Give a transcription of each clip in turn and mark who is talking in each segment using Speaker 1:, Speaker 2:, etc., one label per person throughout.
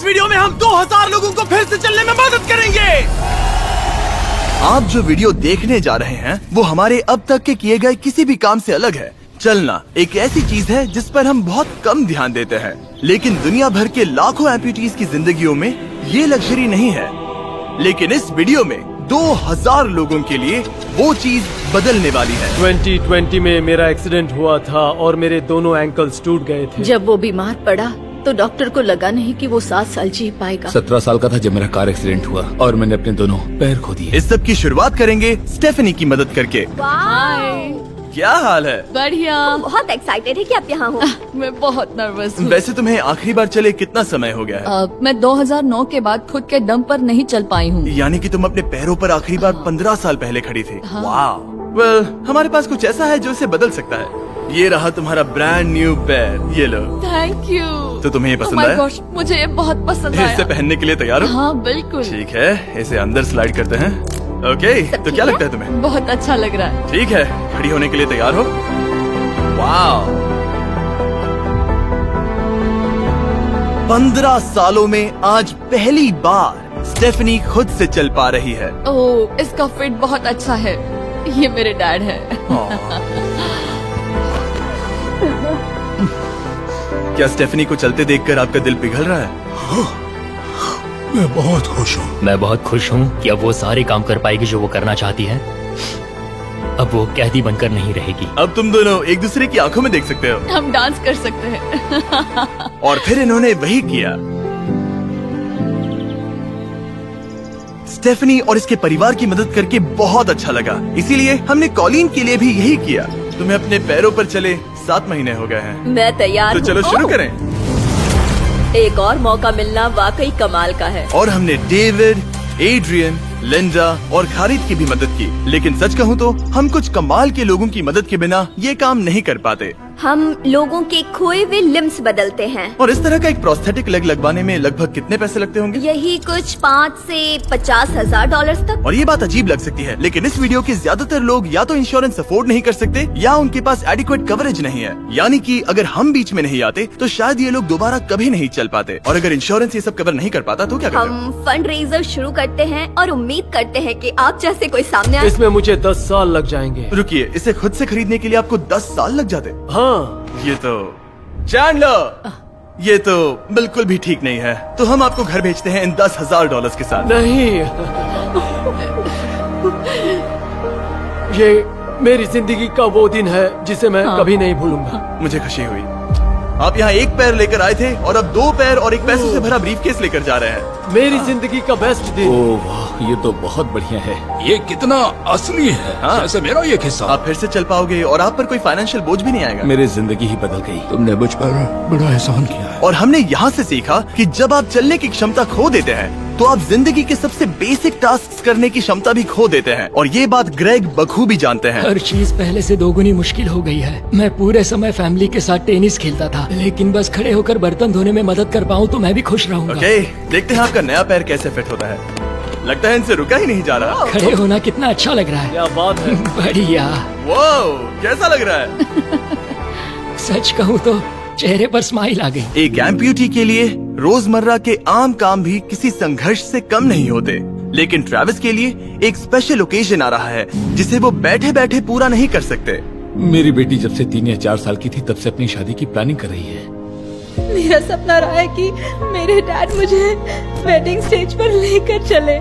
Speaker 1: इस वीडियो में हम 2000 लोगों को फिर से चलने में मदद करेंगे। आप जो वीडियो देखने जा रहे हैं वो हमारे अब तक के किए गए किसी भी काम से अलग है। चलना एक ऐसी चीज है जिस पर हम बहुत कम ध्यान देते हैं, लेकिन दुनिया भर के लाखों एम्पुटीज की जिंदगियों में ये लग्जरी नहीं है। लेकिन इस वीडियो में 2000 लोगों के लिए वो चीज बदलने वाली है।
Speaker 2: 2020 में मेरा एक्सीडेंट हुआ था और मेरे दोनों एंकल्स टूट गए थे।
Speaker 3: जब वो बीमार पड़ा तो डॉक्टर को लगा नहीं कि वो 7 साल जी पाएगा।
Speaker 4: 17 साल का था जब मेरा कार एक्सीडेंट हुआ और मैंने अपने दोनों पैर खो दिए।
Speaker 1: इस सब की शुरुआत करेंगे स्टेफनी की मदद करके। क्या हाल है?
Speaker 3: बढ़िया।
Speaker 5: बहुत एक्साइटेड है कि आप यहाँ हो।
Speaker 3: मैं बहुत नर्वस हूँ।
Speaker 1: वैसे तुम्हें आखिरी बार चले कितना समय हो गया है?
Speaker 3: मैं 2009 के बाद खुद के दम पर नहीं चल पाई हूँ।
Speaker 1: यानी कि तुम अपने पैरों पर आखिरी बार 15 साल पहले खड़ी थी। वाह। वेल, हमारे पास कुछ ऐसा है जो इसे बदल सकता है। ये रहा तुम्हारा ब्रांड न्यू पैर, ये लो।
Speaker 3: Thank you.
Speaker 1: तो तुम्हें ये पसंद
Speaker 3: Oh my
Speaker 1: आया?
Speaker 3: gosh, मुझे ये बहुत पसंद आया।
Speaker 1: इसे पहनने के लिए तैयार हो?
Speaker 3: हाँ बिल्कुल।
Speaker 1: ठीक है, इसे अंदर स्लाइड करते हैं। ओके, तो क्या लगता है तुम्हें?
Speaker 3: बहुत अच्छा लग रहा है।
Speaker 1: ठीक है, खड़ी होने के लिए तैयार हो? वाह। 15 सालों में आज पहली बार स्टेफनी खुद से चल पा रही है।
Speaker 3: ओह, इसका फिट बहुत अच्छा है। ये मेरे डैड है।
Speaker 1: क्या स्टेफनी को चलते देखकर आपका दिल पिघल रहा है?
Speaker 6: मैं बहुत खुश हूँ।
Speaker 7: मैं बहुत खुश हूँ कि अब वो सारे काम कर पाएगी जो वो करना चाहती है। अब वो कैदी बनकर नहीं रहेगी।
Speaker 1: अब तुम दोनों एक दूसरे की आंखों में देख सकते हो।
Speaker 3: हम डांस कर सकते हैं।
Speaker 1: और फिर इन्होंने वही किया। स्टेफनी और इसके परिवार की मदद करके बहुत अच्छा लगा, इसीलिए हमने कॉलिन के लिए भी यही किया। तुम्हें अपने पैरों पर चले 7 महीने हो गए हैं।
Speaker 5: मैं तैयार
Speaker 1: तो
Speaker 5: हूँ।
Speaker 1: चलो शुरू करें।
Speaker 5: एक और मौका मिलना वाकई कमाल का है।
Speaker 1: और हमने डेविड, एड्रियन, लिंडा और खालिद की भी मदद की। लेकिन सच कहूँ तो हम कुछ कमाल के लोगों की मदद के बिना ये काम नहीं कर पाते।
Speaker 5: हम लोगों के खोए हुए लिम्स बदलते हैं।
Speaker 1: और इस तरह का एक प्रोस्थेटिक लेग लगवाने में लगभग कितने पैसे लगते होंगे?
Speaker 5: यही कुछ 5 से 50 हजार डॉलर्स तक।
Speaker 1: और ये बात अजीब लग सकती है, लेकिन इस वीडियो के ज्यादातर लोग या तो इंश्योरेंस अफोर्ड नहीं कर सकते या उनके पास एडिक्वेट कवरेज नहीं है। यानी कि अगर हम बीच में नहीं आते तो शायद ये लोग दोबारा कभी नहीं चल पाते। और अगर इंश्योरेंस ये सब कवर नहीं कर पाता तो क्या करते?
Speaker 5: हम फंड रेजर शुरू करते हैं और उम्मीद करते हैं कि आप जैसे कोई सामने आए।
Speaker 2: इसमें मुझे 10 साल लग जाएंगे।
Speaker 1: रुकिए, इसे खुद से खरीदने के लिए आपको 10 साल लग जाते?
Speaker 2: हाँ।
Speaker 1: ये तो चैंडलर, ये तो बिल्कुल भी ठीक नहीं है। तो हम आपको घर भेजते हैं इन $10,000 के साथ।
Speaker 2: नहीं, ये मेरी जिंदगी का वो दिन है जिसे मैं कभी नहीं भूलूंगा।
Speaker 1: मुझे खुशी हुई। आप यहाँ एक पैर लेकर आए थे और अब 2 पैर और एक पैसों से भरा ब्रीफकेस लेकर जा रहे हैं।
Speaker 2: मेरी जिंदगी का बेस्ट दिन।
Speaker 4: ओह वाह, ये तो बहुत बढ़िया है।
Speaker 6: ये कितना असली है।
Speaker 1: हाँ।
Speaker 6: जैसे मेरा ये किस्सा।
Speaker 1: आप फिर से चल पाओगे और आप पर कोई फाइनेंशियल बोझ भी नहीं आएगा।
Speaker 4: मेरी जिंदगी ही बदल गई।
Speaker 6: तुमने मुझ पर बड़ा एहसान किया है।
Speaker 1: और हमने यहाँ से सीखा कि जब आप चलने की क्षमता खो देते हैं तो आप जिंदगी के सबसे बेसिक टास्क करने की क्षमता भी खो देते हैं। और ये बात ग्रेग बखूबी जानते हैं।
Speaker 8: हर चीज पहले से दोगुनी मुश्किल हो गई है। मैं पूरे समय फैमिली के साथ टेनिस खेलता था, लेकिन बस खड़े होकर बर्तन धोने में मदद कर पाऊँ तो मैं भी खुश रहूंगा।
Speaker 1: ओके, देखते हैं आपका नया पैर कैसे फिट होता है। लगता है इनसे रुका ही नहीं जा रहा।
Speaker 8: खड़े होना कितना अच्छा लग रहा है।
Speaker 2: क्या बात है।
Speaker 8: बढ़िया।
Speaker 1: वाओ, कैसा लग रहा है?
Speaker 8: सच कहूँ तो चेहरे पर स्माइल आ गई।
Speaker 1: एक एम्प्यूटी के लिए रोजमर्रा के आम काम भी किसी संघर्ष से कम नहीं होते, लेकिन ट्रेविस के लिए एक स्पेशल ओकेजन आ रहा है जिसे वो बैठे बैठे पूरा नहीं कर सकते।
Speaker 4: मेरी बेटी जब से 3 या 4 साल की थी तब से अपनी शादी की प्लानिंग कर रही है।
Speaker 9: मेरा सपना रहा है कि मेरे डैड मुझे वेडिंग स्टेज पर लेकर चले।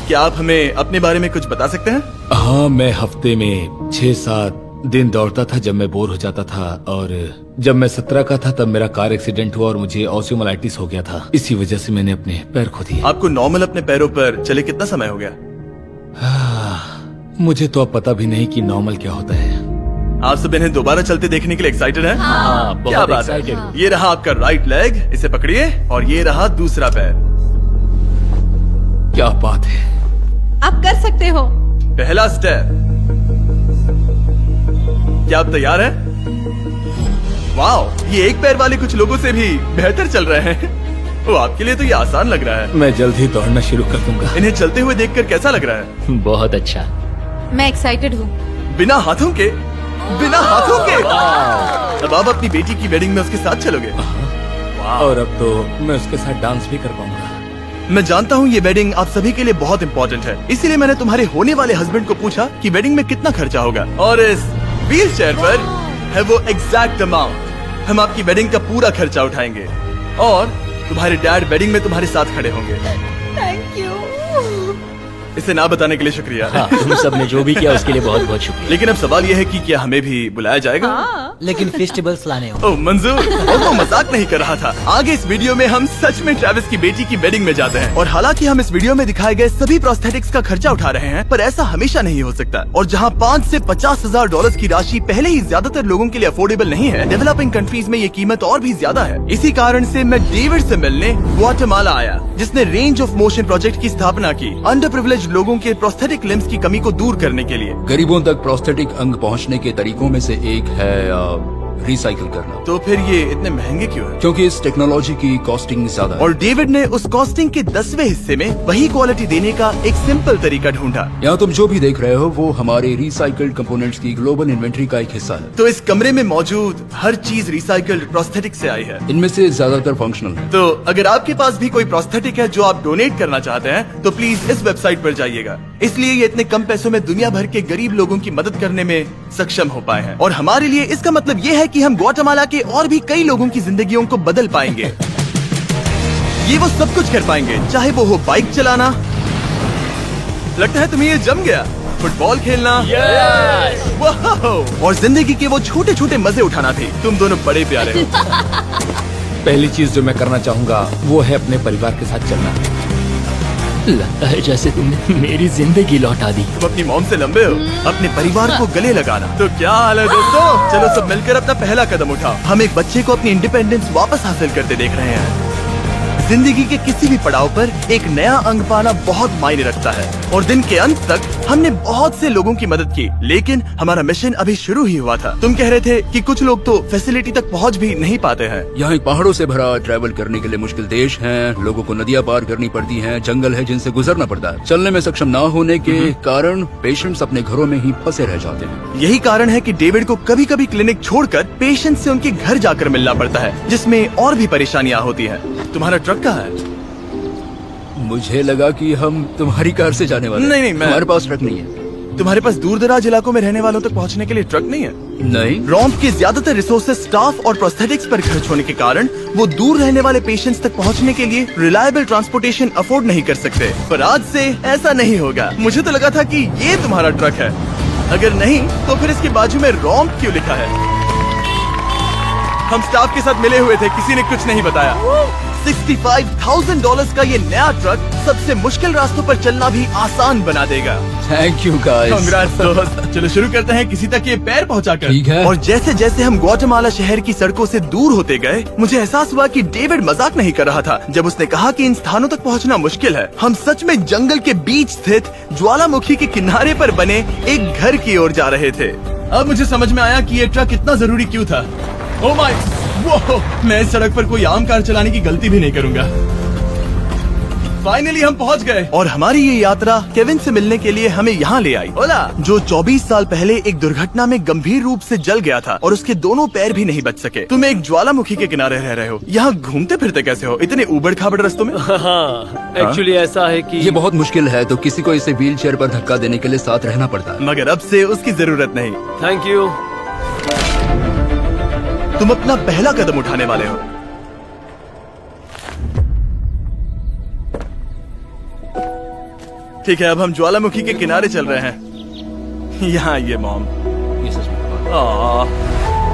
Speaker 1: क्या आप हमें अपने बारे में कुछ बता सकते हैं?
Speaker 4: हाँ, मैं हफ्ते में 6-7 दिन दौड़ता था जब मैं बोर हो जाता था। और जब मैं 17 का था तब मेरा कार एक्सीडेंट हुआ और मुझे ऑस्टियोमाइलाइटिस हो गया था। इसी वजह से मैंने अपने पैर खो दिए।
Speaker 1: आपको नॉर्मल अपने पैरों पर चले कितना समय हो गया?
Speaker 4: मुझे तो अब पता भी नहीं कि नॉर्मल क्या होता है।
Speaker 1: आप सब इन्हें दोबारा चलते देखने के लिए एक्साइटेड हैं?
Speaker 4: हाँ,
Speaker 1: क्या
Speaker 4: बहुत
Speaker 1: बात है।
Speaker 4: एक्साइटेड।
Speaker 1: ये रहा आपका राइट लेग, इसे पकड़िए, और ये रहा दूसरा पैर।
Speaker 4: क्या बात है।
Speaker 9: आप कर सकते हो।
Speaker 1: पहला स्टेप। क्या आप तैयार हैं? वाओ, ये एक पैर वाले कुछ लोगों से भी बेहतर चल रहे हैं। वो आपके लिए तो ये आसान लग रहा है।
Speaker 4: मैं जल्द ही दौड़ना शुरू कर दूंगा।
Speaker 1: इन्हें चलते हुए देखकर कैसा लग रहा है?
Speaker 7: बहुत अच्छा।
Speaker 9: मैं एक्साइटेड हूँ।
Speaker 1: बिना हाथों के? बिना हाथों के? अब आप अपनी बेटी की वेडिंग में उसके साथ चलोगे?
Speaker 4: और अब तो मैं उसके साथ डांस भी कर पाऊंगा।
Speaker 1: मैं जानता हूँ ये वेडिंग आप सभी के लिए बहुत इंपॉर्टेंट है, इसीलिए मैंने तुम्हारे होने वाले हस्बैंड को पूछा कि वेडिंग में कितना खर्चा होगा, और इस व्हील चेयर पर है वो एग्जैक्ट अमाउंट। हम आपकी वेडिंग का पूरा खर्चा उठाएंगे और तुम्हारे डैड वेडिंग में तुम्हारे साथ खड़े होंगे।
Speaker 9: Thank you.
Speaker 1: इसे ना बताने के लिए शुक्रिया।
Speaker 7: हाँ, तुम सब ने जो भी किया उसके लिए बहुत बहुत शुक्रिया।
Speaker 1: लेकिन अब सवाल यह है कि क्या हमें भी बुलाया जाएगा?
Speaker 10: लेकिन फेस्टिवल्स लाने हो।
Speaker 1: ओह मंजूर, वो तो मजाक नहीं कर रहा था। आगे इस वीडियो में हम सच में ट्रेविस की बेटी की वेडिंग में जाते हैं, और हालांकि हम इस वीडियो में दिखाए गए सभी प्रोस्थेटिक्स का खर्चा उठा रहे हैं, पर ऐसा हमेशा नहीं हो सकता। और जहां 5 से 50,000 डॉलर की राशि पहले ही ज्यादातर लोगों के लिए अफोर्डेबल नहीं है, डेवलपिंग कंट्रीज में ये कीमत और भी ज्यादा है। इसी कारण से मैं डेविड से मिलने ग्वाटेमाला आया, जिसने रेंज ऑफ मोशन प्रोजेक्ट की स्थापना की अंडर प्रिविलेज्ड लोगों के प्रोस्थेटिक लिम्स की कमी को दूर करने के लिए।
Speaker 6: गरीबों तक प्रोस्थेटिक अंग पहुंचने के तरीकों में से एक है रिसाइकिल करना।
Speaker 1: तो फिर ये इतने महंगे क्यों है?
Speaker 6: क्योंकि इस टेक्नोलॉजी की कॉस्टिंग ज्यादा है।
Speaker 1: और डेविड ने उस कॉस्टिंग के 10वें हिस्से में वही क्वालिटी देने का एक सिंपल तरीका ढूंढा।
Speaker 6: यहाँ तुम जो भी देख रहे हो वो हमारे रिसाइकल्ड कंपोनेंट्स की ग्लोबल इन्वेंट्री का एक हिस्सा है।
Speaker 1: तो इस कमरे में मौजूद हर चीज रिसाइकल्ड प्रोस्थेटिक से आई है।
Speaker 6: इनमें से ज्यादातर फंक्शनल है।
Speaker 1: तो अगर आपके पास भी कोई प्रोस्थेटिक है जो आप डोनेट करना चाहते हैं, तो प्लीज इस वेबसाइट पर जाइएगा। इसलिए ये इतने कम पैसों में दुनिया भर के गरीब लोगों की मदद करने में सक्षम हो पाए हैं। और हमारे लिए इसका मतलब ये है कि हम ग्वाटेमाला के और भी कई लोगों की जिंदगियों को बदल पाएंगे। ये वो सब कुछ कर पाएंगे, चाहे वो हो बाइक चलाना, लगता है तुम्हें ये जम गया, फुटबॉल खेलना, वाह, और जिंदगी के वो छोटे छोटे मजे उठाना भी। तुम दोनों बड़े प्यारे हो।
Speaker 4: पहली चीज जो मैं करना चाहूंगा वो है अपने परिवार के साथ चलना।
Speaker 7: लगता है जैसे तुमने मेरी जिंदगी लौटा दी।
Speaker 1: तुम अपनी मॉम से लंबे हो, अपने परिवार को गले लगाना। तो क्या हाल है दोस्तों? चलो सब मिलकर अपना पहला कदम उठाओ। हम एक बच्चे को अपनी इंडिपेंडेंस वापस हासिल करते देख रहे हैं। जिंदगी के किसी भी पड़ाव पर एक नया अंग पाना बहुत मायने रखता है, और दिन के अंत तक हमने बहुत से लोगों की मदद की, लेकिन हमारा मिशन अभी शुरू ही हुआ था। तुम कह रहे थे कि कुछ लोग तो फैसिलिटी तक पहुंच भी नहीं पाते हैं।
Speaker 6: यहाँ एक पहाड़ों से भरा ट्रैवल करने के लिए मुश्किल देश है। लोगों को नदियाँ पार करनी पड़ती हैं, जंगल है जिनसे गुजरना पड़ता है। चलने में सक्षम न होने के कारण पेशेंट्स अपने घरों में ही फंसे रह जाते हैं।
Speaker 1: यही कारण है कि डेविड को कभी कभी क्लिनिक छोड़कर पेशेंट से उनके घर जाकर मिलना पड़ता है, जिसमें और भी परेशानियां होती हैं। तुम्हारा ट्रक कहाँ है?
Speaker 6: मुझे लगा कि हम तुम्हारी कार से जाने वाले।
Speaker 1: नहीं,
Speaker 6: हमारे पास ट्रक नहीं है।
Speaker 1: तुम्हारे पास दूर दराज इलाकों में रहने वालों तक पहुंचने के लिए ट्रक नहीं है?
Speaker 6: नहीं।
Speaker 1: रॉम्प के ज्यादातर रिसोर्सेज स्टाफ और प्रोस्थेटिक्स पर खर्च होने के कारण वो दूर रहने वाले पेशेंट्स तक पहुंचने के लिए रिलायबल ट्रांसपोर्टेशन अफोर्ड नहीं कर सकते। पर आज से ऐसा नहीं होगा। मुझे तो लगा था कि ये तुम्हारा ट्रक है। अगर नहीं तो फिर इसके बाजू में रॉम्प क्यों लिखा है? हम स्टाफ के साथ मिले हुए थे, किसी ने कुछ नहीं बताया। $65,000 का ये नया ट्रक सबसे मुश्किल रास्तों पर चलना भी आसान बना देगा।
Speaker 6: Thank you guys.
Speaker 1: कांग्रेस दोस्त। चलो शुरू करते हैं किसी तक ये पैर पहुंचाकर।
Speaker 6: ठीक है।
Speaker 1: और जैसे जैसे हम ग्वाटेमाला शहर की सड़कों से दूर होते गए, मुझे एहसास हुआ कि डेविड मजाक नहीं कर रहा था जब उसने कहा कि इन स्थानों तक पहुंचना मुश्किल है। हम सच में जंगल के बीच स्थित ज्वालामुखी के किनारे पर बने एक घर की ओर जा रहे थे। अब मुझे समझ में आया कि ये ट्रक इतना जरूरी क्यों था। ओह माय, वो मैं इस सड़क पर कोई आम कार चलाने की गलती भी नहीं करूंगा। फाइनली हम पहुंच गए, और हमारी ये यात्रा केविन से मिलने के लिए हमें यहाँ ले आई। ओला, जो 24 साल पहले एक दुर्घटना में गंभीर रूप से जल गया था और उसके दोनों पैर भी नहीं बच सके। तुम एक ज्वालामुखी के किनारे रह रहे हो, यहाँ घूमते फिरते कैसे हो इतने उबड़ खाबड़ रास्तों में?
Speaker 2: हाँ, एक्चुअली ऐसा है कि
Speaker 6: ये बहुत मुश्किल है, तो किसी को इसे व्हील चेयर पर धक्का देने के लिए साथ रहना पड़ता है।
Speaker 1: मगर अब से उसकी जरूरत नहीं।
Speaker 2: Thank you.
Speaker 1: तुम अपना पहला कदम उठाने वाले हो। ठीक है, अब हम ज्वालामुखी के किनारे चल रहे हैं। यहाँ ये मॉम।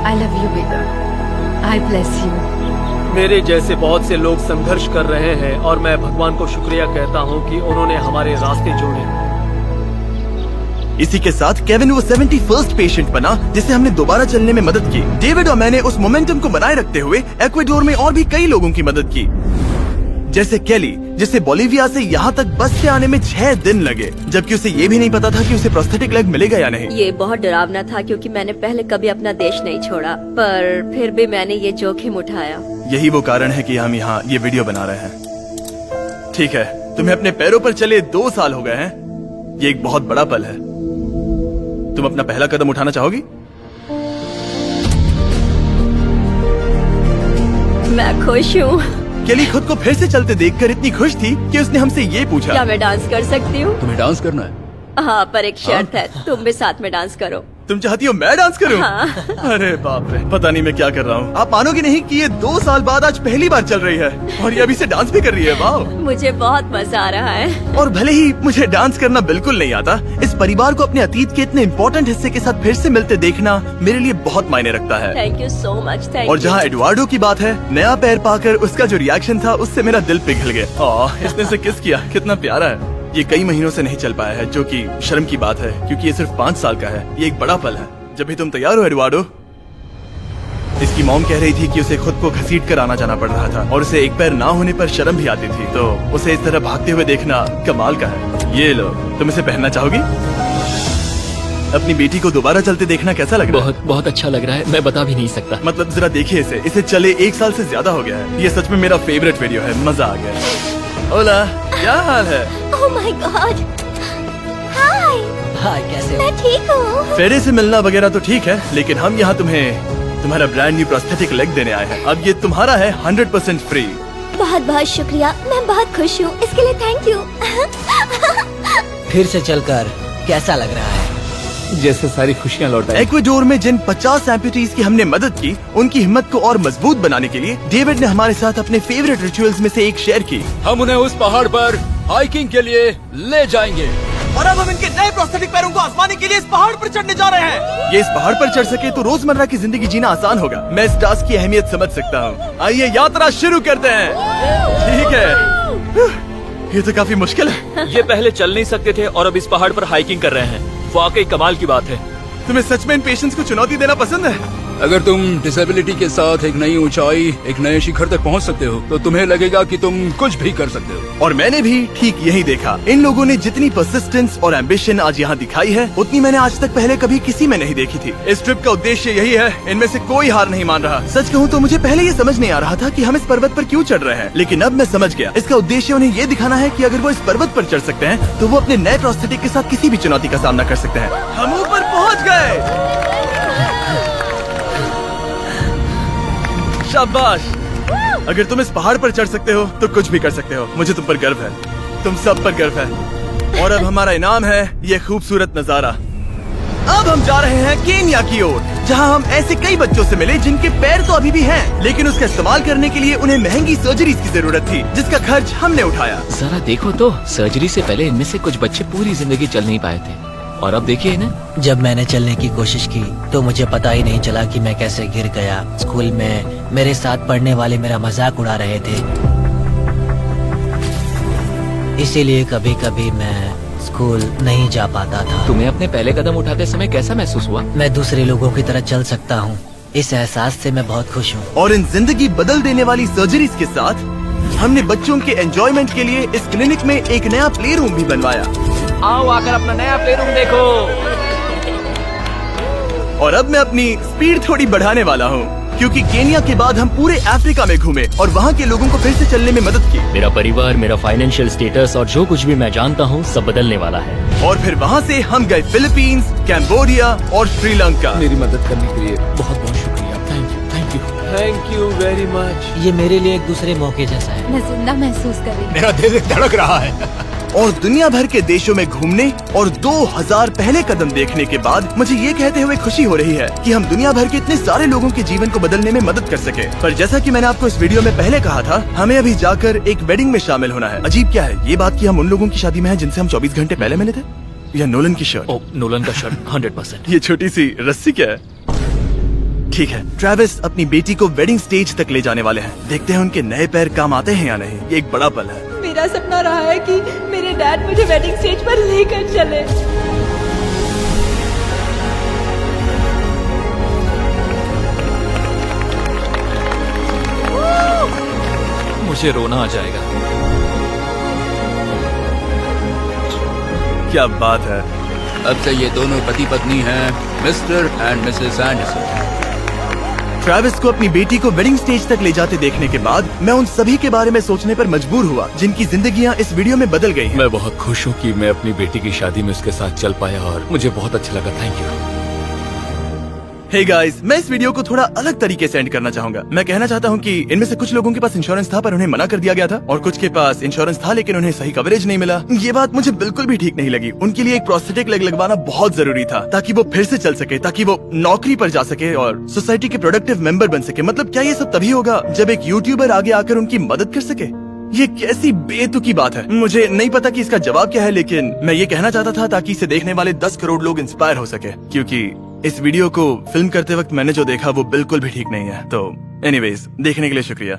Speaker 3: आई लव यू बेटा, आई ब्लेस यू।
Speaker 2: मेरे जैसे बहुत से लोग संघर्ष कर रहे हैं, और मैं भगवान को शुक्रिया कहता हूँ कि उन्होंने हमारे रास्ते जोड़े।
Speaker 1: इसी के साथ केविन वो 71st पेशेंट बना जिसे हमने दोबारा चलने में मदद की। डेविड और मैंने उस मोमेंटम को बनाए रखते हुए एक्वाडोर में और भी कई लोगों की मदद की, जैसे केली, जिसे बोलिविया से यहाँ तक बस से आने में 6 दिन लगे, जबकि उसे ये भी नहीं पता था कि उसे प्रोस्थेटिक लेग मिलेगा या नहीं।
Speaker 5: ये बहुत डरावना था क्योंकि मैंने पहले कभी अपना देश नहीं छोड़ा, पर फिर भी मैंने ये जोखिम उठाया।
Speaker 1: यही वो कारण है कि हम यहाँ ये वीडियो बना रहे हैं। ठीक है, तुम्हें अपने पैरों पर चले 2 साल हो गए हैं। ये एक बहुत बड़ा पल है। तुम अपना पहला कदम उठाना चाहोगी?
Speaker 5: मैं खुश हूँ।
Speaker 1: केली खुद को फिर से चलते देखकर इतनी खुश थी कि उसने हमसे ये पूछा,
Speaker 5: क्या मैं डांस कर सकती हूँ?
Speaker 6: तुम्हें डांस करना है?
Speaker 5: हाँ, पर एक शर्त है, तुम भी साथ में डांस करो।
Speaker 1: तुम चाहती हो मैं डांस करूं?
Speaker 5: हाँ।
Speaker 1: अरे बाप रे, पता नहीं मैं क्या कर रहा हूँ। आप मानोगे नहीं कि ये 2 साल बाद आज पहली बार चल रही है और ये अभी से डांस भी कर रही है। वाह!
Speaker 5: मुझे बहुत मजा आ रहा है।
Speaker 1: और भले ही मुझे डांस करना बिल्कुल नहीं आता, इस परिवार को अपने अतीत के इतने इम्पोर्टेंट हिस्से के साथ फिर से मिलते देखना मेरे लिए बहुत मायने रखता है।
Speaker 5: Thank you so much. Thank
Speaker 1: और जहाँ एडवार्डो की बात है, नया पैर पाकर उसका जो रिएक्शन था उससे मेरा दिल पिघल गया। इसने से किस किया, कितना प्यारा है। ये कई महीनों से नहीं चल पाया है, जो कि शर्म की बात है क्योंकि ये सिर्फ 5 साल का है। ये एक बड़ा पल है। जब भी तुम तैयार हो एडवार्डो। इसकी मॉम कह रही थी कि उसे खुद को घसीट कर आना जाना पड़ रहा था और उसे एक पैर ना होने पर शर्म भी आती थी, तो उसे इस तरह भागते हुए देखना कमाल का है। ये लो, तुम इसे पहनना चाहोगी? अपनी बेटी को दोबारा चलते देखना कैसा लग रहा है?
Speaker 7: बहुत अच्छा लग रहा है, मैं बता भी नहीं सकता।
Speaker 1: मतलब जरा देखिए इसे चले 1 साल से ज्यादा हो गया है। ये सच में मेरा फेवरेट वीडियो है, मजा आ गया। ओला, क्या हाल है?
Speaker 5: ओह माय गॉड, हाय।
Speaker 10: हाय, कैसे हो?
Speaker 5: मैं ठीक हूँ।
Speaker 1: फेरे से मिलना वगैरह तो ठीक है, लेकिन हम यहाँ तुम्हारा ब्रांड न्यू प्रोस्थेटिक लेग देने आए हैं। अब ये तुम्हारा है 100% फ्री।
Speaker 5: बहुत बहुत शुक्रिया, मैं बहुत खुश हूँ, इसके लिए थैंक यू।
Speaker 10: फिर से चलकर कैसा लग रहा है?
Speaker 4: जैसे सारी खुशियाँ लौट आई।
Speaker 1: इक्वाडोर में जिन 50 एम्पुटीज की हमने मदद की, उनकी हिम्मत को और मजबूत बनाने के लिए डेविड ने हमारे साथ अपने फेवरेट रिचुअल्स में से एक शेयर की।
Speaker 6: हम उन्हें उस पहाड़ पर हाइकिंग के लिए ले जाएंगे
Speaker 1: और अब हम इनके नए प्रोस्थेटिक पैरों को आजमाने के लिए इस पहाड़ पर चढ़ने जा रहे हैं। ये इस पहाड़ पर चढ़ सके तो रोजमर्रा की जिंदगी जीना आसान होगा। मैं इस टास्क की अहमियत समझ सकता हूँ। आइए यात्रा शुरू करते हैं। ठीक है, ये तो काफी मुश्किल है।
Speaker 2: ये पहले चल नहीं सकते थे और अब इस पहाड़ पर हाइकिंग कर रहे हैं। वाकई कमाल की बात है।
Speaker 1: तुम्हें सच में इन पेशेंट्स को चुनौती देना पसंद है?
Speaker 6: अगर तुम डिसेबिलिटी के साथ एक नई ऊंचाई, एक नए शिखर तक पहुंच सकते हो, तो तुम्हें लगेगा कि तुम कुछ भी कर सकते हो।
Speaker 1: और मैंने भी ठीक यही देखा। इन लोगों ने जितनी परसिस्टेंस और एम्बिशन आज यहाँ दिखाई है, उतनी मैंने आज तक पहले कभी किसी में नहीं देखी थी। इस ट्रिप का उद्देश्य यही है, इनमें से कोई हार नहीं मान रहा। सच कहूँ तो मुझे पहले ये समझ नहीं आ रहा था कि हम इस पर्वत पर क्यों चढ़ रहे हैं, लेकिन अब मैं समझ गया। इसका उद्देश्य उन्हें ये दिखाना है कि अगर वो इस पर्वत पर चढ़ सकते हैं, तो वो अपने नए प्रोस्थेटिक के साथ किसी भी चुनौती का सामना कर सकते हैं। हम ऊपर पहुँच गए। शाबाश! अगर तुम इस पहाड़ पर चढ़ सकते हो तो कुछ भी कर सकते हो। मुझे तुम पर गर्व है, तुम सब पर गर्व है। और अब हमारा इनाम है ये खूबसूरत नजारा। अब हम जा रहे हैं केन्या की ओर, जहां हम ऐसे कई बच्चों से मिले जिनके पैर तो अभी भी हैं, लेकिन उसका इस्तेमाल करने के लिए उन्हें महंगी सर्जरीज की जरूरत थी, जिसका खर्च हमने उठाया।
Speaker 7: जरा देखो तो, सर्जरी से पहले इनमें से कुछ बच्चे पूरी जिंदगी चल नहीं पाए थे, और अब देखिए इन्हें।
Speaker 10: जब मैंने चलने की कोशिश की तो मुझे पता ही नहीं चला कि मैं कैसे गिर गया। स्कूल में मेरे साथ पढ़ने वाले मेरा मजाक उड़ा रहे थे, इसीलिए कभी कभी मैं स्कूल नहीं जा पाता था।
Speaker 7: तुम्हें अपने पहले कदम उठाते समय कैसा महसूस हुआ?
Speaker 10: मैं दूसरे लोगों की तरह चल सकता हूँ, इस एहसास से मैं बहुत खुश हूँ।
Speaker 1: और इन जिंदगी बदल देने वाली सर्जरीज के साथ हमने बच्चों के एंजॉयमेंट के लिए इस क्लिनिक में एक नया प्ले रूम भी बनवाया।
Speaker 7: आओ आकर अपना नया प्ले रूम देखो।
Speaker 1: और अब मैं अपनी स्पीड थोड़ी बढ़ाने वाला हूँ, क्योंकि केन्या के बाद हम पूरे अफ्रीका में घूमे और वहाँ के लोगों को फिर से चलने में मदद की।
Speaker 7: मेरा परिवार, मेरा फाइनेंशियल स्टेटस और जो कुछ भी मैं जानता हूँ सब बदलने वाला है।
Speaker 1: और फिर वहाँ से हम गए फिलीपींस, कैम्बोडिया और श्रीलंका।
Speaker 4: मेरी मदद करने के लिए बहुत बहुत शुक्रिया। Thank you, thank you,
Speaker 2: thank you very much.
Speaker 10: ये मेरे लिए एक दूसरे मौके जैसा है।
Speaker 9: मैं जिंदा महसूस कर रही हूँ।
Speaker 6: मेरा दिल धड़क रहा है।
Speaker 1: और दुनिया भर के देशों में घूमने और 2000 पहले कदम देखने के बाद मुझे ये कहते हुए खुशी हो रही है कि हम दुनिया भर के इतने सारे लोगों के जीवन को बदलने में मदद कर सके। पर जैसा कि मैंने आपको इस वीडियो में पहले कहा था, हमें अभी जाकर एक वेडिंग में शामिल होना है। अजीब क्या है ये बात कि हम उन लोगों की शादी में हैं जिनसे हम 24 घंटे पहले मिले थे। यह नोलन की शर्ट।
Speaker 7: ओ, नोलन का शर्ट 100%।
Speaker 1: ये छोटी सी रस्सी क्या है? ठीक है, ट्रेविस अपनी बेटी को वेडिंग स्टेज तक ले जाने वाले हैं। देखते हैं उनके नए पैर काम आते हैं या नहीं। ये एक बड़ा पल है।
Speaker 9: मेरा सपना रहा है कि मेरे डैड मुझे वेडिंग स्टेज पर लेकर चले।
Speaker 7: मुझे रोना आ जाएगा।
Speaker 1: क्या बात है।
Speaker 6: अब से ये दोनों पति पत्नी हैं, mister and Mrs Anderson.
Speaker 1: Travis को अपनी बेटी को वेडिंग स्टेज तक ले जाते देखने के बाद मैं उन सभी के बारे में सोचने पर मजबूर हुआ जिनकी जिंदगियां इस वीडियो में बदल गई हैं।
Speaker 4: मैं बहुत खुश हूँ कि मैं अपनी बेटी की शादी में उसके साथ चल पाया और मुझे बहुत अच्छा लगा। Thank you.
Speaker 1: हे गाइस, मैं इस वीडियो को थोड़ा अलग तरीके से एंड करना चाहूंगा। मैं कहना चाहता हूँ कि इनमें से कुछ लोगों के पास इंश्योरेंस था पर उन्हें मना कर दिया गया था, और कुछ के पास इंश्योरेंस था लेकिन उन्हें सही कवरेज नहीं मिला। ये बात मुझे बिल्कुल भी ठीक नहीं लगी। उनके लिए एक प्रोस्थेटिक लेग लगवाना बहुत जरूरी था ताकि वो फिर से चल सके, ताकि वो नौकरी पर जा सके और सोसाइटी के प्रोडक्टिव मेंबर बन सके। मतलब क्या ये सब तभी होगा जब एक यूट्यूबर आगे आकर उनकी मदद कर सके? ये कैसी बेतुकी बात है। मुझे नहीं पता कि इसका जवाब क्या है, लेकिन मैं ये कहना चाहता था ताकि इसे देखने वाले 10 करोड़ लोग इंस्पायर हो सके, क्योंकि इस वीडियो को फिल्म करते वक्त मैंने जो देखा वो बिल्कुल भी ठीक नहीं है। तो एनीवेज, देखने के लिए शुक्रिया।